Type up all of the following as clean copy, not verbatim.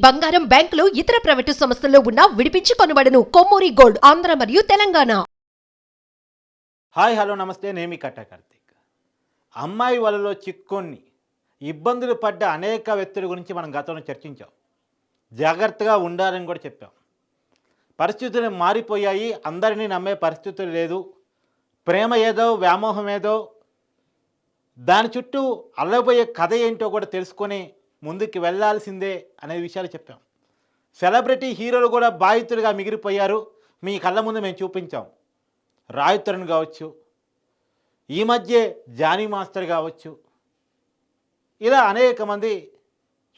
బంగారం, బ్యాంకులు, ఇతర ప్రైవేటు సంస్థల్లో ఉన్న విడిపించి కొనబడును. కొమ్మూరి గోల్డ్, ఆంధ్ర మరియు తెలంగాణ. హాయ్ హలో నమస్తే, నేను మీ కట్టా కార్తీక్. అమ్మాయి వలలో చిక్కుని ఇబ్బందులు పడ్డ అనేక వ్యక్తుల గురించి మనం గతంలో చర్చించాం. జాగ్రత్తగా ఉండాలని కూడా చెప్పాం. పరిస్థితులు మారిపోయాయి, అందరినీ నమ్మే పరిస్థితులు లేదు. ప్రేమ ఏదో, వ్యామోహం ఏదో, దాని చుట్టూ అల్లబోయే కథ ఏంటో కూడా తెలుసుకొని ముందుకు వెళ్ళాల్సిందే అనే విషయాలు చెప్పాం. సెలబ్రిటీ హీరోలు కూడా బాధితులుగా మిగిలిపోయారు. మీ కళ్ళ ముందు మేము చూపించాం. రాయ్ తరుణ్ కావచ్చు, ఈ మధ్య జానీ మాస్టర్ కావచ్చు, ఇలా అనేక మంది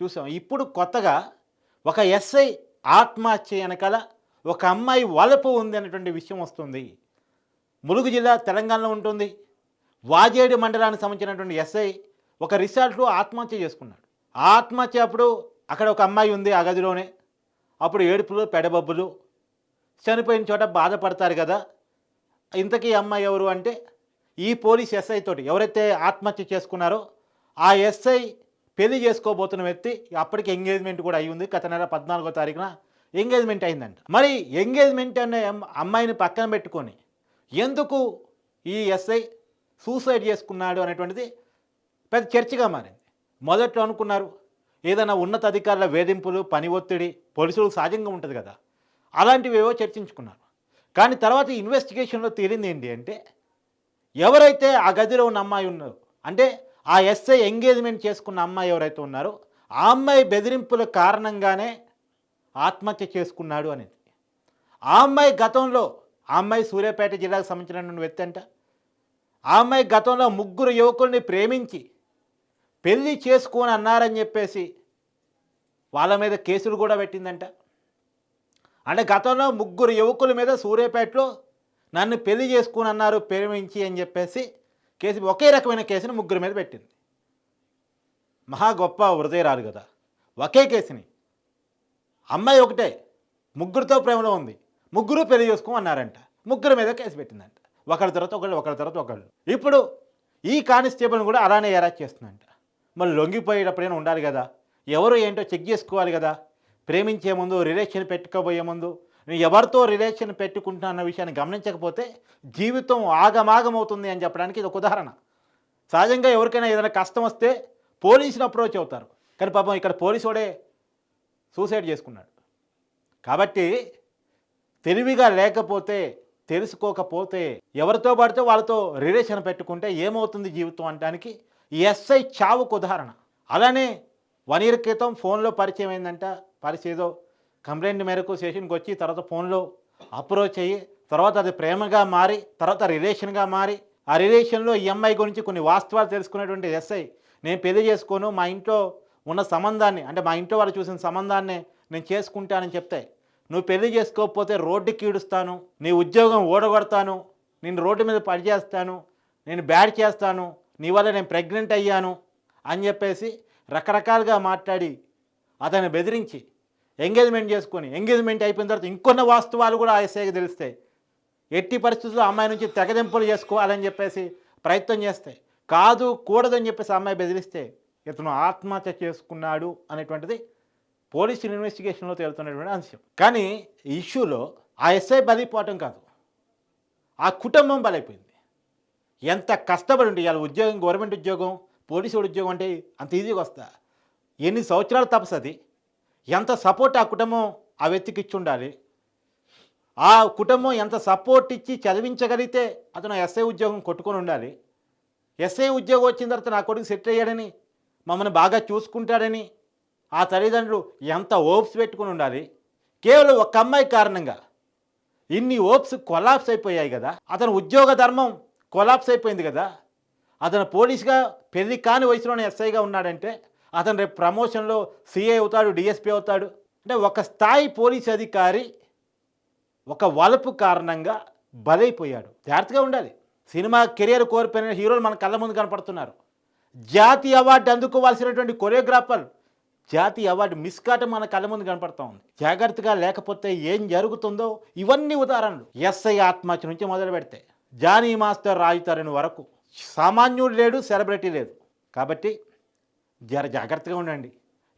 చూసాం. ఇప్పుడు కొత్తగా ఒక ఎస్ఐ ఆత్మహత్య వెనకాల ఒక అమ్మాయి వలపు ఉంది అనేటువంటి విషయం వస్తుంది. ములుగు జిల్లా తెలంగాణలో ఉంటుంది. వాజేడు మండలానికి సంబంధించినటువంటి ఎస్ఐ ఒక రిసార్ట్లో ఆత్మహత్య చేసుకున్నాడు. ఆ ఆత్మహత్య అప్పుడు అక్కడ ఒక అమ్మాయి ఉంది ఆ గదిలోనే. అప్పుడు ఏడుపులు పెడబబ్బులు, చనిపోయిన చోట బాధపడతారు కదా. ఇంతకీ అమ్మాయి ఎవరు అంటే ఈ పోలీస్ ఎస్ఐ తోటి ఎవరైతే ఆత్మహత్య చేసుకున్నారో ఆ ఎస్ఐ పెళ్లి చేసుకోబోతున్న వ్యక్తి అప్పటికి ఎంగేజ్మెంట్ కూడా అయ్యి ఉంది. గత నెల 14వ తారీఖున ఎంగేజ్మెంట్ అయిందంట. మరి ఎంగేజ్మెంట్ అనే అమ్మాయిని పక్కన పెట్టుకొని ఎందుకు ఈ ఎస్ఐ సూసైడ్ చేసుకున్నాడు అనేటువంటిది పెద్ద చర్చగా మారింది. మొదట్లో అనుకున్నారు ఏదైనా ఉన్నతాధికారుల వేధింపులు, పని ఒత్తిడి, పోలీసులకు సహజంగా ఉంటుంది కదా, అలాంటివి ఏవో చర్చించుకున్నారు. కానీ తర్వాత ఇన్వెస్టిగేషన్లో తేలింది ఏంటి అంటే ఎవరైతే ఆ గదిలో ఉన్న అమ్మాయి ఉన్నారో, అంటే ఆ ఎస్ఐ ఎంగేజ్మెంట్ చేసుకున్న అమ్మాయి ఎవరైతే ఉన్నారో ఆ అమ్మాయి బెదిరింపుల కారణంగానే ఆత్మహత్య చేసుకున్నాడు అనేది. ఆ అమ్మాయి గతంలో, ఆ అమ్మాయి సూర్యాపేట జిల్లాకు సంబంధించినటువంటి వ్యక్తి అంట. ఆ అమ్మాయి గతంలో 3 యువకుల్ని ప్రేమించి పెళ్ళి చేసుకొని అన్నారని చెప్పేసి వాళ్ళ మీద కేసులు కూడా పెట్టిందంట. అంటే గతంలో 3 యువకుల మీద సూర్యాపేటలో నన్ను పెళ్లి చేసుకుని అన్నారు ప్రేమించి అని చెప్పేసి కేసు, ఒకే రకమైన కేసుని 3 మీద పెట్టింది. మహా గొప్ప హృదయరాలు కదా. ఒకే కేసుని, అమ్మాయి ఒకటే, 3తో ప్రేమలో ఉంది, 3 పెళ్లి చేసుకోమని అన్నారంట. 3 మీద కేసు పెట్టిందంట. ఒకరి తర్వాత ఒకళ్ళు, ఒకరి తర్వాత ఒకళ్ళు. ఇప్పుడు ఈ కానిస్టేబుల్ని కూడా అలానే అరెస్ట్ చేస్తుందంట. మరి లొంగిపోయేటప్పుడైనా ఉండాలి కదా, ఎవరు ఏంటో చెక్ చేసుకోవాలి కదా. ప్రేమించే ముందు, రిలేషన్ పెట్టుకోబోయే ముందు నేను ఎవరితో రిలేషన్ పెట్టుకుంటున్నా అన్న విషయాన్ని గమనించకపోతే జీవితం ఆగమాగమవుతుంది అని చెప్పడానికి ఇది ఒక ఉదాహరణ. సహజంగా ఎవరికైనా ఏదైనా కష్టం వస్తే పోలీసులు అప్రోచ్ అవుతారు. కానీ పాపం ఇక్కడ పోలీసుడే సూసైడ్ చేసుకున్నాడు. కాబట్టి తెలివిగా లేకపోతే, తెలుసుకోకపోతే, ఎవరితో పడితే వాళ్ళతో రిలేషన్ పెట్టుకుంటే ఏమవుతుంది జీవితం అనడానికి ఈ ఎస్ఐ చావుకు ఉదాహరణ. అలానే 1 ఇయర్ క్రితం ఫోన్లో పరిచయం అయిందంట. పరిచయం కంప్లైంట్ మేరకు స్టేషన్కి వచ్చి తర్వాత ఫోన్లో అప్రోచ్ అయ్యి తర్వాత అది ప్రేమగా మారి తర్వాత రిలేషన్గా మారి ఆ రిలేషన్లో ఈ అమ్మాయి గురించి కొన్ని వాస్తవాలు తెలుసుకునేటువంటి ఎస్ఐ నేను పెళ్లి చేసుకోను, మా ఇంట్లో ఉన్న సంబంధాన్ని, అంటే మా ఇంట్లో వాళ్ళు చూసిన సంబంధాన్ని నేను చేసుకుంటానని చెప్తే, నువ్వు పెళ్లి చేసుకోకపోతే రోడ్డుకి ఈడుస్తాను, నీ ఉద్యోగం ఓడగొడతాను, నేను రోడ్డు మీద పడిచేస్తాను, నేను బ్యాడ్ చేస్తాను, నీ వల్ల నేను ప్రెగ్నెంట్ అయ్యాను అని చెప్పేసి రకరకాలుగా మాట్లాడి అతన్ని బెదిరించి ఎంగేజ్మెంట్ చేసుకొని, ఎంగేజ్మెంట్ అయిపోయిన తర్వాత ఇంకొన్న వాస్తవాలు కూడా ఆ ఎస్ఐకి తెలిస్తే ఎట్టి పరిస్థితుల్లో అమ్మాయి నుంచి తెగదెంపులు చేసుకోవాలని చెప్పేసి ప్రయత్నం చేస్తే, కాదు కూడదని చెప్పేసి అమ్మాయి బెదిరిస్తే ఇతను ఆత్మహత్య చేసుకున్నాడు అనేటువంటిది పోలీసు ఇన్వెస్టిగేషన్లో తేలుతున్నటువంటి అంశం. కానీ ఈ ఇష్యూలో ఆ ఎస్ఐ బలిపోవటం కాదు, ఆ కుటుంబం బలైపోయింది. ఎంత కష్టపడి ఉంటే ఇవాళ ఉద్యోగం, గవర్నమెంట్ ఉద్యోగం, పోలీసు ఉద్యోగం అంటే అంత ఈజీగా వస్తా, ఎన్ని సంవత్సరాలు తపసది, ఎంత సపోర్ట్ ఆ కుటుంబం ఆ వ్యక్తికి ఇచ్చి ఉండాలి. ఆ కుటుంబం ఎంత సపోర్ట్ ఇచ్చి చదివించగలిగితే అతను ఎస్ఐ ఉద్యోగం కొట్టుకొని ఉండాలి. ఎస్ఐ ఉద్యోగం వచ్చిన తర్వాత నా కొడుకు సెటిల్ అయ్యాడని, మమ్మల్ని బాగా చూసుకుంటాడని ఆ తల్లిదండ్రులు ఎంత ఓప్స్ పెట్టుకుని ఉండాలి. కేవలం ఒక అమ్మాయి కారణంగా ఇన్ని ఓప్స్ కొలాప్స్ అయిపోయాయి కదా. అతను ఉద్యోగ ధర్మం కొలాప్స్ అయిపోయింది కదా. అతను పోలీస్గా పెళ్లి కాని వయసులోనే ఎస్ఐగా ఉన్నాడంటే అతను రేపు ప్రమోషన్లో సిఐ అవుతాడు, డిఎస్పీ అవుతాడు. అంటే ఒక స్థాయి పోలీస్ అధికారి ఒక వలపు కారణంగా బలైపోయాడు. జాగ్రత్తగా ఉండాలి. సినిమా కెరియర్ కోల్పోయిన హీరోలు మన కళ్ళ ముందు కనపడుతున్నారు. జాతీయ అవార్డు అందుకోవాల్సినటువంటి కొరియోగ్రాఫర్ జాతీయ అవార్డు మిస్ కావటం మన కళ్ళ ముందు కనపడుతూ ఉంది. జాగ్రత్తగా లేకపోతే ఏం జరుగుతుందో ఇవన్నీ ఉదాహరణలు. ఎస్ఐ ఆత్మహత్య నుంచి మొదలు పెడితే జానీ మాస్టర్ రాయ్ తరుణ్ వరకు సామాన్యుడు లేడు, సెలబ్రిటీ లేదు. కాబట్టి జాగ్రత్తగా ఉండండి.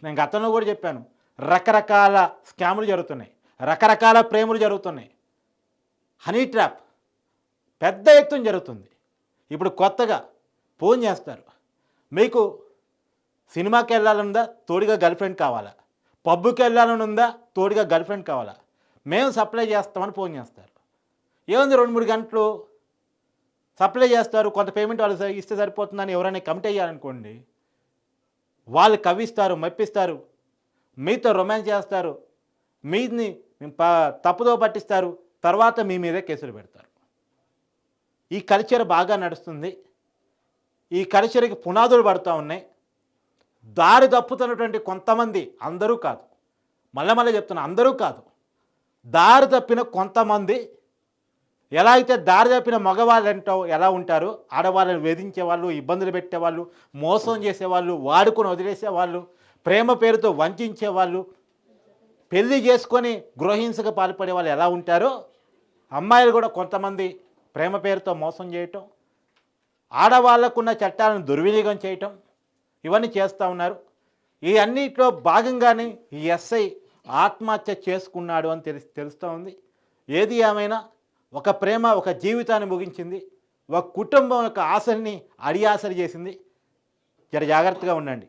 నేను గతంలో కూడా చెప్పాను, రకరకాల స్కాములు జరుగుతున్నాయి, రకరకాల ప్రేమలు జరుగుతున్నాయి. హనీ ట్రాప్ పెద్ద ఎత్తున జరుగుతుంది. ఇప్పుడు కొత్తగా ఫోన్ చేస్తారు, మీకు సినిమాకి వెళ్ళాలనుందా, తోడుగా గర్ల్ ఫ్రెండ్ కావాలా, పబ్కి వెళ్ళాలని ఉందా, తోడుగా గర్ల్ ఫ్రెండ్ కావాలా, మేము సప్లై చేస్తామని ఫోన్ చేస్తారు. ఏముంది 2-3 గంటలు సప్లై చేస్తారు, కొంత పేమెంట్ వాళ్ళు ఇస్తే సరిపోతుందని ఎవరైనా కమిట్ అయ్యారనుకోండి, వాళ్ళు కవ్విస్తారు, మెప్పిస్తారు, మీతో రొమాన్స్ చేస్తారు, మీని తప్పుదో పట్టిస్తారు, తర్వాత మీ మీదే కేసులు పెడతారు. ఈ కల్చర్ బాగా నడుస్తుంది. ఈ కల్చర్కి పునాదులు పడుతూ ఉన్నాయి. దారి తప్పుతున్నటువంటి కొంతమంది, అందరూ కాదు, మళ్ళీ చెప్తున్నా, అందరూ కాదు, దారి తప్పిన కొంతమంది, ఎలా అయితే దారి తప్పిన మగవాళ్ళంటో ఎలా ఉంటారో, ఆడవాళ్ళని వేధించేవాళ్ళు, ఇబ్బందులు పెట్టేవాళ్ళు, మోసం చేసేవాళ్ళు, వాడుకొని వదిలేసేవాళ్ళు, ప్రేమ పేరుతో వంచేవాళ్ళు, పెళ్లి చేసుకొని గృహహింసకు పాల్పడే వాళ్ళు ఎలా ఉంటారో, అమ్మాయిలు కూడా కొంతమంది ప్రేమ పేరుతో మోసం చేయటం, ఆడవాళ్లకున్న చట్టాలను దుర్వినియోగం చేయటం, ఇవన్నీ చేస్తూ ఉన్నారు. ఈ అన్నిట్లో భాగంగానే ఈ ఎస్ఐ ఆత్మహత్య చేసుకున్నాడు అని తెలుస్తూ ఉంది. ఏది ఏమైనా ఒక ప్రేమ ఒక జీవితాన్ని ముగించింది, ఒక కుటుంబం యొక్క ఆశల్ని అడియాసరి చేసింది. జర జాగ్రత్తగా ఉండండి.